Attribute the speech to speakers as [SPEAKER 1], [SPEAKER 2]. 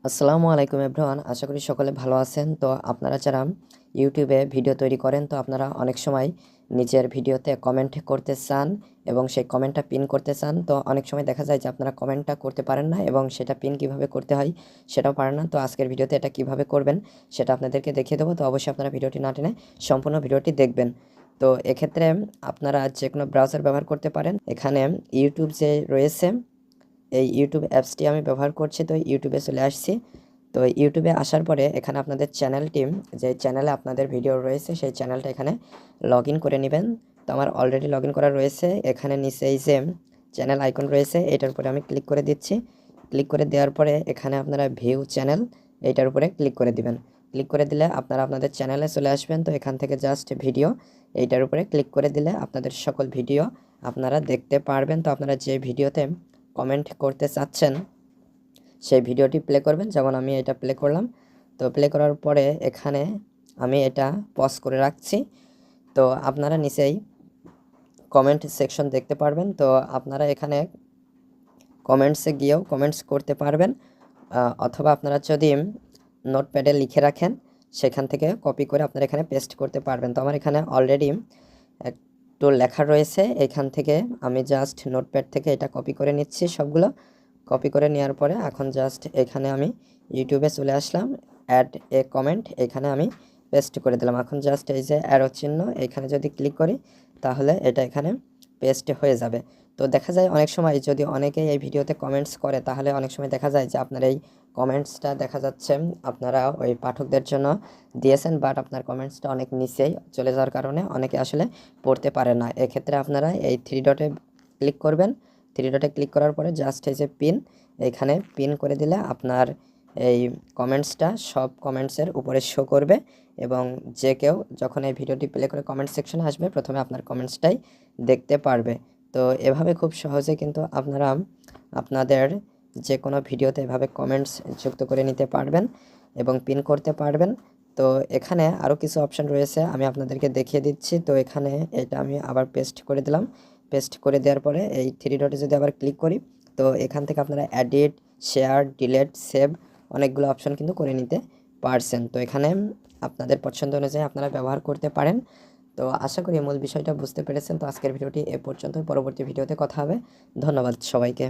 [SPEAKER 1] আসসালামু আলাইকুম এভরিওয়ান, আশা করি সকলে ভালো আছেন। তো আপনারা যারা ইউটিউবে ভিডিও তৈরি করেন, তো আপনারা অনেক সময় নিজের ভিডিওতে কমেন্ট করতে চান এবং সেই কমেন্টটা পিন করতে চান। তো অনেক সময় দেখা যায় যে আপনারা কমেন্টটা করতে পারেন না এবং সেটা পিন কিভাবে করতে হয় সেটাও পারেন না। তো আজকের ভিডিওতে এটা কিভাবে করবেন সেটা আপনাদেরকে দেখিয়ে দেবো। তো অবশ্যই আপনারা ভিডিওটি না টেনে সম্পূর্ণ ভিডিওটি দেখবেন। তো এক্ষেত্রে আপনারা যে কোনো ব্রাউজার ব্যবহার করতে পারেন। এখানে ইউটিউব যে রয়েছে, এই ইউটিউব অ্যাপসটি আমি ব্যবহার করছি। তো ইউটিউবে চলে আসছি। তো ইউটিউবে আসার পরে এখানে আপনাদের চ্যানেলটি, যে চ্যানেলে আপনাদের ভিডিও রয়েছে, সেই চ্যানেলটা এখানে লগ ইন করে নেবেন। তো আমার অলরেডি লগ ইন করা রয়েছে। এখানে নিচে এই যে চ্যানেল আইকন রয়েছে, এটার উপরে আমি ক্লিক করে দিচ্ছি। ক্লিক করে দেওয়ার পরে এখানে আপনারা ভিউ চ্যানেল, এইটার উপরে ক্লিক করে দিবেন। ক্লিক করে দিলে আপনারা আপনাদের চ্যানেলে চলে আসবেন। তো এখান থেকে জাস্ট ভিডিও, এইটার উপরে ক্লিক করে দিলে আপনাদের সকল ভিডিও আপনারা দেখতে পারবেন। তো আপনারা যে ভিডিওতে কমেন্ট করতে চাচ্ছেন সেই ভিডিওটি প্লে করবেন। যেমন আমি এটা প্লে করলাম। তো প্লে করার পরে এখানে আমি এটা পজ করে রাখছি। তো আপনারা নিচেই কমেন্ট সেকশন দেখতে পারবেন। তো আপনারা এখানে কমেন্টসে গিয়েও কমেন্টস করতে পারবেন, অথবা আপনারা যদি নোটপ্যাডে লিখে রাখেন সেখান থেকে কপি করে আপনারা এখানে পেস্ট করতে পারবেন। তো আমার এখানে অলরেডি একটু লেখা রয়েছে, এখান থেকে আমি জাস্ট নোটপ্যাড থেকে এটা কপি করে নিচ্ছি। সবগুলো কপি করে নেওয়ার পরে এখন জাস্ট এখানে আমি ইউটিউবে চলে আসলাম। অ্যাড এ কমেন্ট, এখানে আমি পেস্ট করে দিলাম। এখন জাস্ট এই যে অ্যারো চিহ্ন, এখানে যদি ক্লিক করি তাহলে এটা এখানে পেস্ট হয়ে যাবে। তো দেখা যায় অনেক সময় যদি অনেকেই এই ভিডিওতে কমেন্টস করে, তাহলে অনেক সময় দেখা যায় যে আপনার এই কমেন্টসটা দেখা যাচ্ছে আপনারা ওই পাঠকদের জন্য দিয়েছেন, বাট আপনার কমেন্টসটা অনেক নিচেই চলে যাওয়ার কারণে অনেকে আসলে পড়তে পারে না। এক্ষেত্রে আপনারা এই থ্রি ডটে ক্লিক করবেন। থ্রি ডটে ক্লিক করার পরে জাস্ট এই যে পিন, এখানে পিন করে দিলে আপনার এই কমেন্টসটা সব কমেন্টসের উপরে শো করবে এবং যে কেউ যখন এই ভিডিওটি প্লে করে কমেন্ট সেকশনে আসবে, প্রথমে আপনার কমেন্টসটাই দেখতে পারবে। তো এভাবে খুব সহজে কিন্তু আপনারা আপনাদের যে কোনো ভিডিওতে এভাবে কমেন্টস যুক্ত করে নিতে পারবেন এবং পিন করতে পারবেন। তো এখানে আরও কিছু অপশান রয়েছে, আমি আপনাদেরকে দেখিয়ে দিচ্ছি। তো এখানে এটা আমি আবার পেস্ট করে দিলাম। পেস্ট করে দেওয়ার পরে এই থ্রি ডটে যদি আবার ক্লিক করি, তো এখান থেকে আপনারা এডিট, শেয়ার, ডিলেট, সেভ অনেকগুলো অপশান কিন্তু করে নিতে পারছেন। তো এখানে আপনাদের পছন্দ অনুযায়ী আপনারা ব্যবহার করতে পারেন। তো আশা করি মূল বিষয়টা বুঝতে পেরেছেন। তো আজকের ভিডিওটি এ পর্যন্ত, পরবর্তী ভিডিওতে কথা হবে। ধন্যবাদ সবাইকে।